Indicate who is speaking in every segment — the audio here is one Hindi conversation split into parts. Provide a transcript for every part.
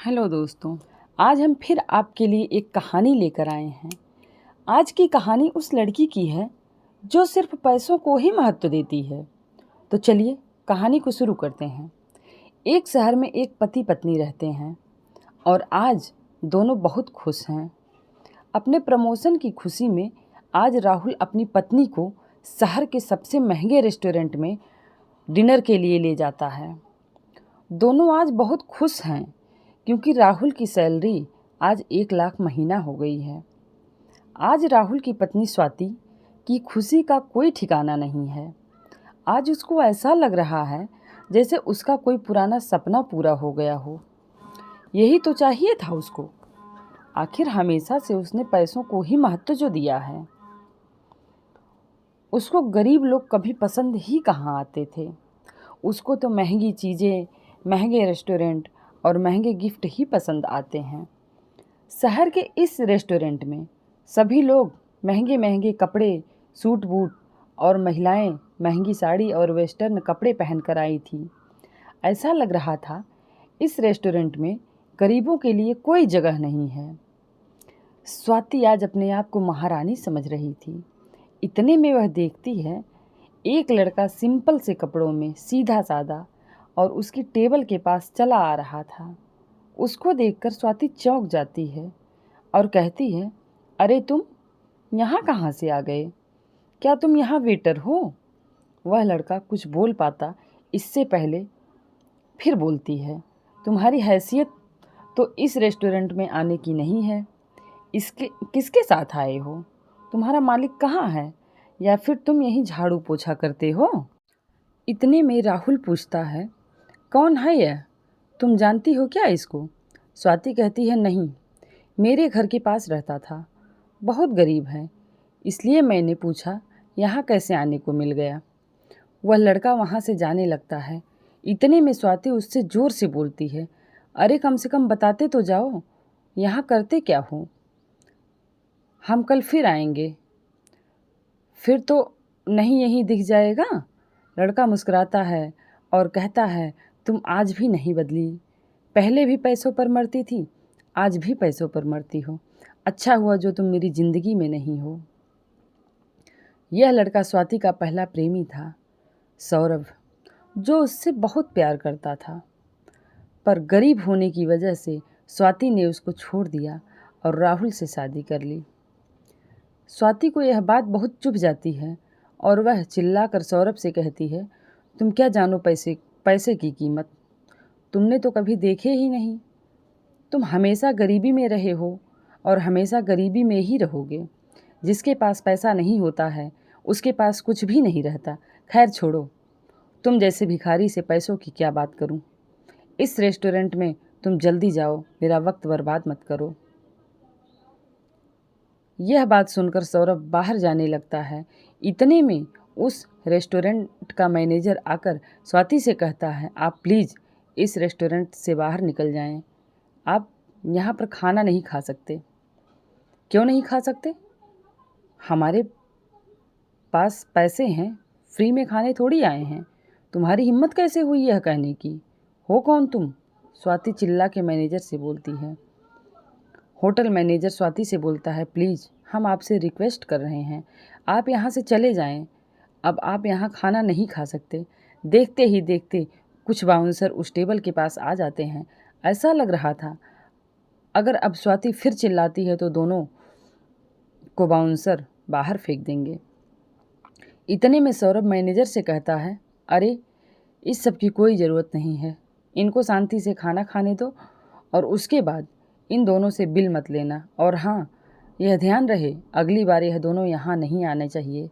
Speaker 1: हेलो दोस्तों, आज हम फिर आपके लिए एक कहानी लेकर आए हैं। आज की कहानी उस लड़की की है जो सिर्फ पैसों को ही महत्व देती है। तो चलिए कहानी को शुरू करते हैं। एक शहर में एक पति पत्नी रहते हैं और आज दोनों बहुत खुश हैं। अपने प्रमोशन की खुशी में आज राहुल अपनी पत्नी को शहर के सबसे महंगे रेस्टोरेंट में डिनर के लिए ले जाता है। दोनों आज बहुत खुश हैं क्योंकि राहुल की सैलरी आज 1 लाख महीना हो गई है। आज राहुल की पत्नी स्वाति की खुशी का कोई ठिकाना नहीं है। आज उसको ऐसा लग रहा है जैसे उसका कोई पुराना सपना पूरा हो गया हो। यही तो चाहिए था उसको। आखिर हमेशा से उसने पैसों को ही महत्व जो दिया है। उसको गरीब लोग कभी पसंद ही कहाँ आते थे। उसको तो महंगी चीज़ें, महंगे रेस्टोरेंट और महंगे गिफ्ट ही पसंद आते हैं। शहर के इस रेस्टोरेंट में सभी लोग महंगे महंगे कपड़े, सूट बूट और महिलाएं महंगी साड़ी और वेस्टर्न कपड़े पहनकर आई थी। ऐसा लग रहा था इस रेस्टोरेंट में गरीबों के लिए कोई जगह नहीं है। स्वाति आज अपने आप को महारानी समझ रही थी। इतने में वह देखती है एक लड़का सिंपल से कपड़ों में सीधा साधा और उसकी टेबल के पास चला आ रहा था। उसको देखकर स्वाति चौंक जाती है और कहती है, अरे तुम यहाँ कहाँ से आ गए? क्या तुम यहाँ वेटर हो? वह लड़का कुछ बोल पाता इससे पहले फिर बोलती है, तुम्हारी हैसियत तो इस रेस्टोरेंट में आने की नहीं है। इसके किसके साथ आए हो? तुम्हारा मालिक कहाँ है? या फिर तुम यहीं झाड़ू पोछा करते हो? इतने में राहुल पूछता है, कौन है यह? तुम जानती हो क्या इसको? स्वाति कहती है, नहीं, मेरे घर के पास रहता था, बहुत गरीब है, इसलिए मैंने पूछा यहाँ कैसे आने को मिल गया। वह लड़का वहाँ से जाने लगता है। इतने में स्वाति उससे ज़ोर से बोलती है, अरे कम से कम बताते तो जाओ, यहाँ करते क्या हो? हम कल फिर आएंगे। फिर तो नहीं यहीं दिख जाएगा? लड़का मुस्कुराता है और कहता है, तुम आज भी नहीं बदली। पहले भी पैसों पर मरती थी, आज भी पैसों पर मरती हो। अच्छा हुआ जो तुम मेरी ज़िंदगी में नहीं हो। यह लड़का स्वाति का पहला प्रेमी था, सौरभ, जो उससे बहुत प्यार करता था। पर गरीब होने की वजह से स्वाति ने उसको छोड़ दिया और राहुल से शादी कर ली। स्वाति को यह बात बहुत चुभ जाती है और वह चिल्लाकर सौरभ से कहती है, तुम क्या जानो पैसे की कीमत? तुमने तो कभी देखे ही नहीं। तुम हमेशा गरीबी में रहे हो और हमेशा गरीबी में ही रहोगे। जिसके पास पैसा नहीं होता है उसके पास कुछ भी नहीं रहता। खैर छोड़ो, तुम जैसे भिखारी से पैसों की क्या बात करूं। इस रेस्टोरेंट में तुम जल्दी जाओ, मेरा वक्त बर्बाद मत करो। यह बात सुनकर सौरभ बाहर जाने लगता है। इतने में उस रेस्टोरेंट का मैनेजर आकर स्वाति से कहता है, आप प्लीज़ इस रेस्टोरेंट से बाहर निकल जाएं। आप यहाँ पर खाना नहीं खा सकते। क्यों नहीं खा सकते? हमारे पास पैसे हैं, फ्री में खाने थोड़ी आए हैं। तुम्हारी हिम्मत कैसे हुई यह कहने की? हो कौन तुम? स्वाति चिल्ला के मैनेजर से बोलती है। होटल मैनेजर स्वाति से बोलता है, प्लीज़ हम आपसे रिक्वेस्ट कर रहे हैं, आप यहाँ से चले जाएं। अब आप यहाँ खाना नहीं खा सकते। देखते ही देखते कुछ बाउंसर उस टेबल के पास आ जाते हैं। ऐसा लग रहा था अगर अब स्वाति फिर चिल्लाती है तो दोनों को बाउंसर बाहर फेंक देंगे। इतने में सौरभ मैनेजर से कहता है, अरे इस सब की कोई ज़रूरत नहीं है, इनको शांति से खाना खाने दो और उसके बाद इन दोनों से बिल मत लेना। और हाँ, यह ध्यान रहे अगली बार यह दोनों यहाँ नहीं आने चाहिए।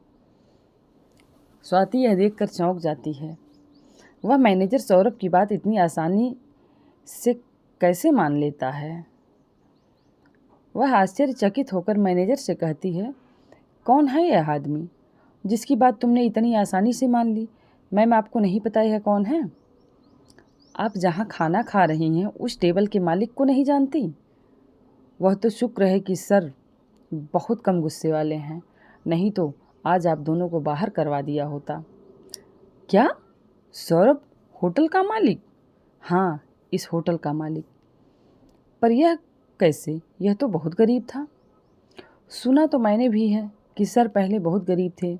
Speaker 1: स्वाति यह देखकर चौंक जाती है। वह मैनेजर सौरभ की बात इतनी आसानी से कैसे मान लेता है? वह आश्चर्यचकित होकर मैनेजर से कहती है, कौन है यह आदमी जिसकी बात तुमने इतनी आसानी से मान ली? मैम, आपको नहीं पता यह कौन है? आप जहाँ खाना खा रही हैं उस टेबल के मालिक को नहीं जानती? वह तो शुक्र है कि सर बहुत कम गुस्से वाले हैं, नहीं तो आज आप दोनों को बाहर करवा दिया होता। क्या? सौरभ होटल का मालिक? हाँ, इस होटल का मालिक। पर यह कैसे? यह तो बहुत गरीब था। सुना तो मैंने भी है कि सर पहले बहुत गरीब थे,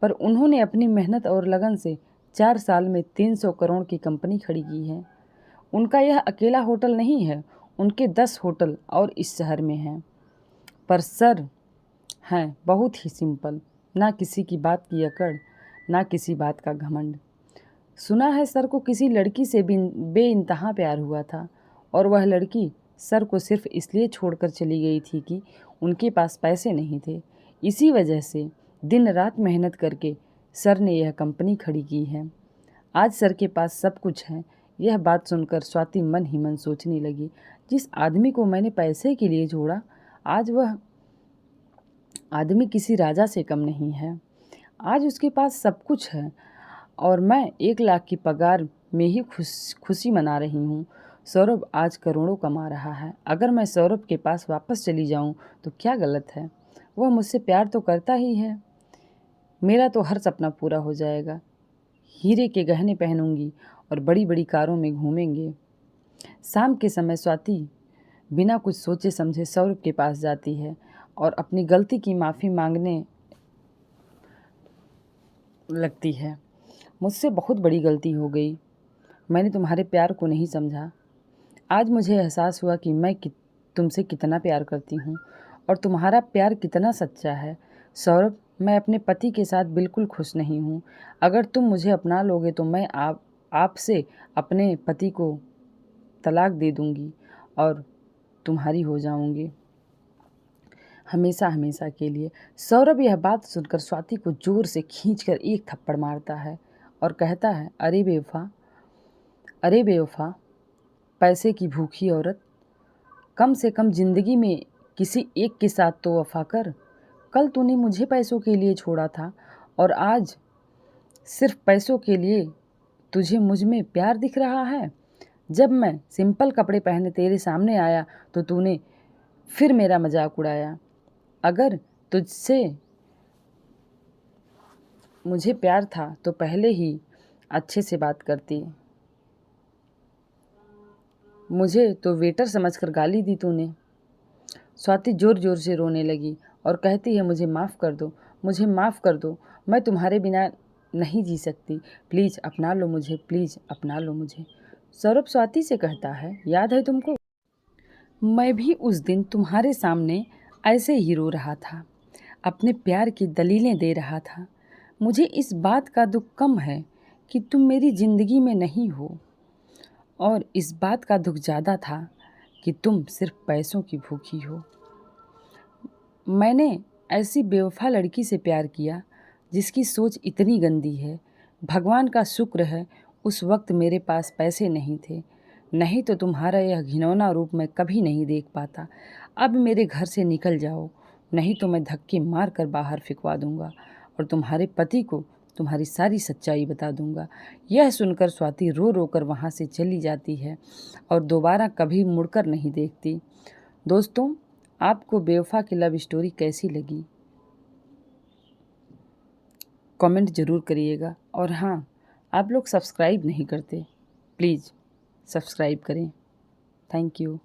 Speaker 1: पर उन्होंने अपनी मेहनत और लगन से 4 साल में 300 करोड़ की कंपनी खड़ी की है। उनका यह अकेला होटल नहीं है, उनके 10 होटल और इस शहर में हैं। पर सर हैं बहुत ही सिंपल, ना किसी की बात की अकड़, ना किसी बात का घमंड। सुना है सर को किसी लड़की से बेइंतहा प्यार हुआ था, और वह लड़की सर को सिर्फ इसलिए छोड़कर चली गई थी कि उनके पास पैसे नहीं थे। इसी वजह से दिन रात मेहनत करके सर ने यह कंपनी खड़ी की है। आज सर के पास सब कुछ है। यह बात सुनकर स्वाति मन ही मन सोचने लगी, जिस आदमी को मैंने पैसे के लिए छोड़ा, आज वह आदमी किसी राजा से कम नहीं है। आज उसके पास सब कुछ है और मैं 1 लाख की पगार में ही खुशी मना रही हूँ। सौरभ आज करोड़ों कमा रहा है। अगर मैं सौरभ के पास वापस चली जाऊँ तो क्या गलत है? वह मुझसे प्यार तो करता ही है। मेरा तो हर सपना पूरा हो जाएगा। हीरे के गहने पहनूंगी और बड़ी बड़ी कारों में घूमेंगे। शाम के समय स्वाति बिना कुछ सोचे समझे सौरभ के पास जाती है और अपनी गलती की माफ़ी मांगने लगती है। मुझसे बहुत बड़ी गलती हो गई। मैंने तुम्हारे प्यार को नहीं समझा। आज मुझे एहसास हुआ कि मैं तुमसे कितना प्यार करती हूँ और तुम्हारा प्यार कितना सच्चा है। सौरभ, मैं अपने पति के साथ बिल्कुल खुश नहीं हूँ। अगर तुम मुझे अपना लोगे तो मैं आपसे अपने पति को तलाक दे दूँगी और तुम्हारी हो जाऊँगी हमेशा हमेशा के लिए। सौरभ यह बात सुनकर स्वाति को जोर से खींचकर एक थप्पड़ मारता है और कहता है, अरे बेवफा, पैसे की भूखी औरत, कम से कम जिंदगी में किसी एक के साथ तो वफा कर। कल तूने मुझे पैसों के लिए छोड़ा था और आज सिर्फ पैसों के लिए तुझे मुझ में प्यार दिख रहा है। जब मैं सिंपल कपड़े पहने तेरे सामने आया तो तूने फिर मेरा मजाक उड़ाया। अगर तुझसे मुझे प्यार था तो पहले ही अच्छे से बात करती। मुझे तो वेटर समझकर गाली दी तूने। स्वाति जोर जोर से रोने लगी और कहती है, मुझे माफ़ कर दो, मुझे माफ़ कर दो। मैं तुम्हारे बिना नहीं जी सकती। प्लीज़ अपना लो मुझे, प्लीज़ अपना लो मुझे। सौरभ स्वाति से कहता है, याद है तुमको? मैं भी उस दिन तुम्हारे सामने ऐसे ही रो रहा था, अपने प्यार की दलीलें दे रहा था। मुझे इस बात का दुख कम है कि तुम मेरी ज़िंदगी में नहीं हो, और इस बात का दुख ज़्यादा था कि तुम सिर्फ पैसों की भूखी हो। मैंने ऐसी बेवफा लड़की से प्यार किया जिसकी सोच इतनी गंदी है। भगवान का शुक्र है उस वक्त मेरे पास पैसे नहीं थे, नहीं तो तुम्हारा यह घिनौना रूप मैं कभी नहीं देख पाता। अब मेरे घर से निकल जाओ, नहीं तो मैं धक्के मार कर बाहर फिकवा दूंगा और तुम्हारे पति को तुम्हारी सारी सच्चाई बता दूंगा। यह सुनकर स्वाति रो रो कर वहाँ से चली जाती है और दोबारा कभी मुड़कर नहीं देखती। दोस्तों, आपको बेवफा की लव स्टोरी कैसी लगी? कमेंट ज़रूर करिएगा। और हाँ, आप लोग सब्सक्राइब नहीं करते, प्लीज़ सब्सक्राइब करें। Thank you.